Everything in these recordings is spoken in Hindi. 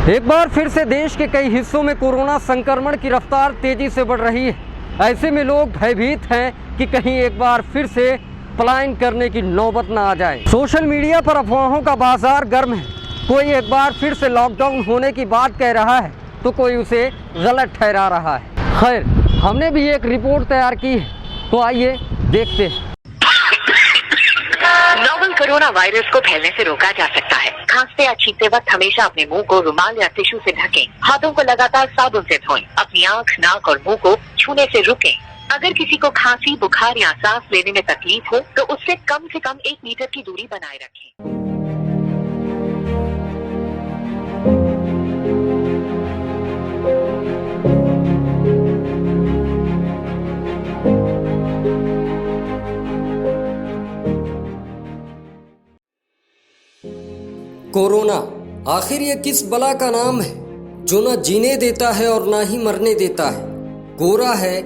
एक बार फिर से देश के कई हिस्सों में कोरोना संक्रमण की रफ्तार तेजी से बढ़ रही है। ऐसे में लोग भयभीत हैं कि कहीं एक बार फिर से पलायन करने की नौबत न आ जाए। सोशल मीडिया पर अफवाहों का बाजार गर्म है। कोई एक बार फिर से लॉकडाउन होने की बात कह रहा है तो कोई उसे गलत ठहरा रहा है। खैर, हमने भी एक रिपोर्ट तैयार की है, तो आइए देखते हैं। नोवल कोरोना वायरस को फैलने से रोका जा सकता है। खांसते या छींकते वक्त हमेशा अपने मुंह को रुमाल या टिश्यू से ढकें। हाथों को लगातार साबुन से धोएं। अपनी आंख, नाक और मुंह को छूने से रुकें। अगर किसी को खांसी, बुखार या सांस लेने में तकलीफ हो तो उससे कम से कम 1 मीटर की दूरी बनाए रखें। कोरोना आखिर ये किस बला का नाम है जो न जीने देता है और ना ही मरने देता है। गोरा है,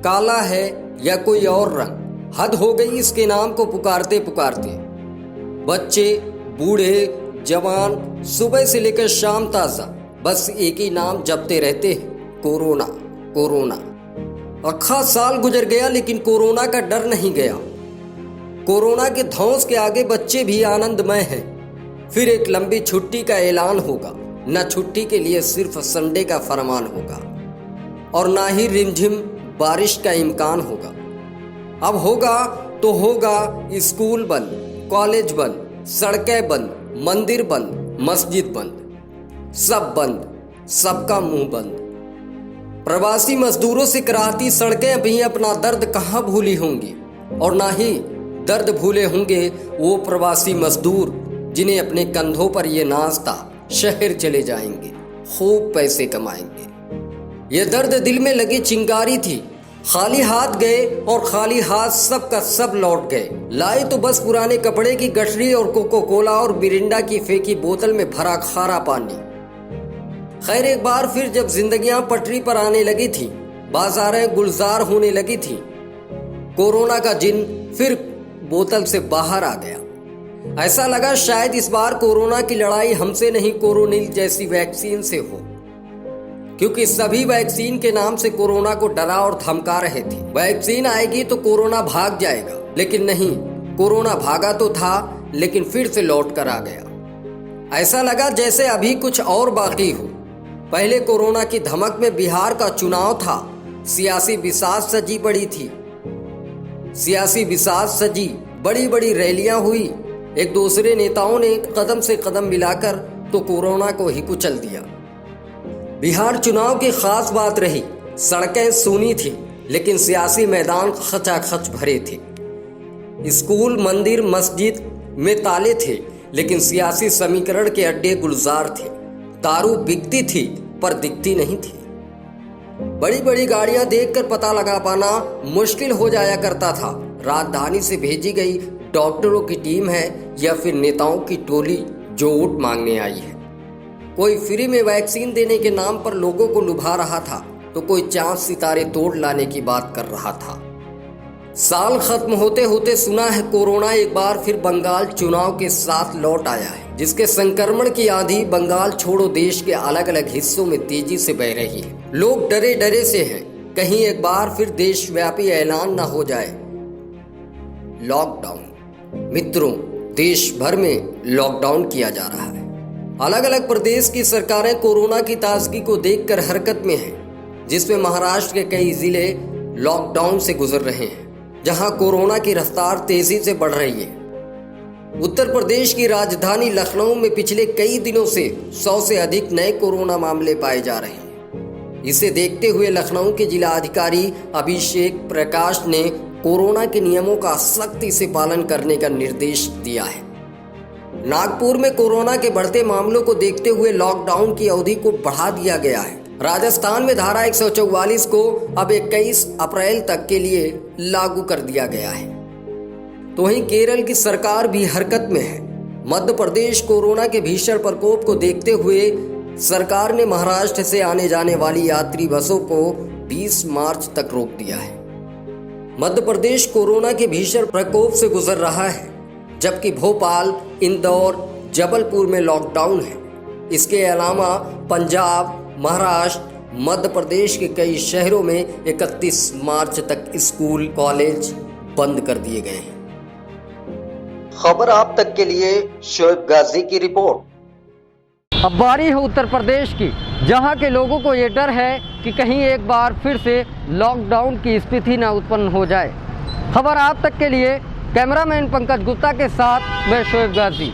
काला है या कोई और रंग, हद हो गई इसके नाम को पुकारते पुकारते। बच्चे, बूढ़े, जवान, सुबह से लेकर शाम ताजा बस एक ही नाम जपते रहते हैं, कोरोना कोरोना। अक्खा साल गुजर गया लेकिन कोरोना का डर नहीं गया। कोरोना के धौंस के आगे बच्चे भी आनंदमय हैं। फिर एक लंबी छुट्टी का ऐलान होगा। न छुट्टी के लिए सिर्फ संडे का फरमान होगा और ना ही रिमझिम बारिश का इम्कान होगा। अब होगा तो होगा स्कूल बंद, कॉलेज बंद, सड़कें बंद, मंदिर बंद, मस्जिद बंद, सब बंद, सबका मुंह बंद। प्रवासी मजदूरों से कराती सड़कें भी अपना दर्द कहाँ भूली होंगी और ना ही दर्द भूले होंगे वो प्रवासी मजदूर जिन्हें अपने कंधों पर ये नाज था शहर चले जाएंगे, खूब पैसे कमाएंगे। ये दर्द दिल में लगी चिंगारी थी। खाली हाथ गए और खाली हाथ सब का सब लौट गए। लाए तो बस पुराने कपड़े की गठरी और कोको कोला और मिरिंडा की फेंकी बोतल में भरा खारा पानी। खैर, एक बार फिर जब जिंदगियां पटरी पर आने लगी थी, बाजारें गुलजार होने लगी थी, कोरोना का जिन फिर बोतल से बाहर आ गया। ऐसा लगा शायद इस बार कोरोना की लड़ाई हमसे नहीं कोरोनिल जैसी वैक्सीन से हो, क्योंकि सभी वैक्सीन के नाम से कोरोना को डरा और धमका रहे थे। वैक्सीन आएगी तो कोरोना भाग जाएगा, लेकिन नहीं, कोरोना भागा तो था लेकिन फिर से लौट कर आ गया। ऐसा लगा जैसे अभी कुछ और बाकी हो। पहले कोरोना की धमक में बिहार का चुनाव था, सियासी बिसात सजी पड़ी थी। सियासी बिसात सजी, बड़ी बड़ी रैलियां हुई, एक दूसरे नेताओं ने कदम से कदम मिलाकर तो कोरोना को ही कुचल दिया। बिहार चुनाव की खास बात रही, सड़कें सूनी थी लेकिन सियासी मैदान खचाखच भरे थे। स्कूल, मंदिर, मस्जिद में ताले थे लेकिन सियासी समीकरण के अड्डे गुलजार थे। दारू बिकती थी पर दिखती नहीं थी। बड़ी बड़ी गाड़ियां देखकर पता लगा पाना मुश्किल हो जाया करता था, राजधानी से भेजी गई डॉक्टरों की टीम है या फिर नेताओं की टोली जो वोट मांगने आई है। कोई फ्री में वैक्सीन देने के नाम पर लोगों को लुभा रहा था तो कोई चांद सितारे तोड़ लाने की बात कर रहा था। साल खत्म होते होते सुना है कोरोना एक बार फिर बंगाल चुनाव के साथ लौट आया है, जिसके संक्रमण की आंधी बंगाल छोड़ो देश के अलग अलग हिस्सों में तेजी से बह रही है। लोग डरे डरे से हैं, कहीं एक बार फिर देशव्यापी ऐलान न हो जाए लॉकडाउन। मित्रों, देश भर में लॉकडाउन किया जा रहा है। अलग अलग प्रदेश की सरकारें कोरोना की ताजगी को देखकर हरकत में हैं, जिसमें महाराष्ट्र के कई जिले लॉकडाउन से गुजर रहे हैं, जहां कोरोना की रफ्तार तेजी से बढ़ रही है। उत्तर प्रदेश की राजधानी लखनऊ में पिछले कई दिनों से 100 से अधिक नए कोरोना मामले पाए जा रहे हैं। इसे देखते हुए लखनऊ के जिलाधिकारी अभिषेक प्रकाश ने कोरोना के नियमों का सख्ती से पालन करने का निर्देश दिया है। नागपुर में कोरोना के बढ़ते मामलों को देखते हुए लॉकडाउन की अवधि को बढ़ा दिया गया है। राजस्थान में धारा 144 को अब 21 अप्रैल तक के लिए लागू कर दिया गया है। तो वहीं केरल की सरकार भी हरकत में है। मध्य प्रदेश कोरोना के भीषण प्रकोप को देखते हुए सरकार ने महाराष्ट्र से आने जाने वाली यात्री बसों को 20 मार्च तक रोक दिया है। मध्य प्रदेश कोरोना के भीषण प्रकोप से गुजर रहा है, जबकि भोपाल, इंदौर, जबलपुर में लॉकडाउन है। इसके अलावा पंजाब, महाराष्ट्र, मध्य प्रदेश के कई शहरों में 31 मार्च तक स्कूल, कॉलेज बंद कर दिए गए हैं। खबर आप तक के लिए शोएब गाजी की रिपोर्ट। अब बारी है उत्तर प्रदेश की, जहां के लोगों को ये डर है कि कहीं एक बार फिर से लॉकडाउन की स्थिति न उत्पन्न हो जाए। खबर आप तक के लिए कैमरामैन पंकज गुप्ता के साथ मैं शोएब गाजी।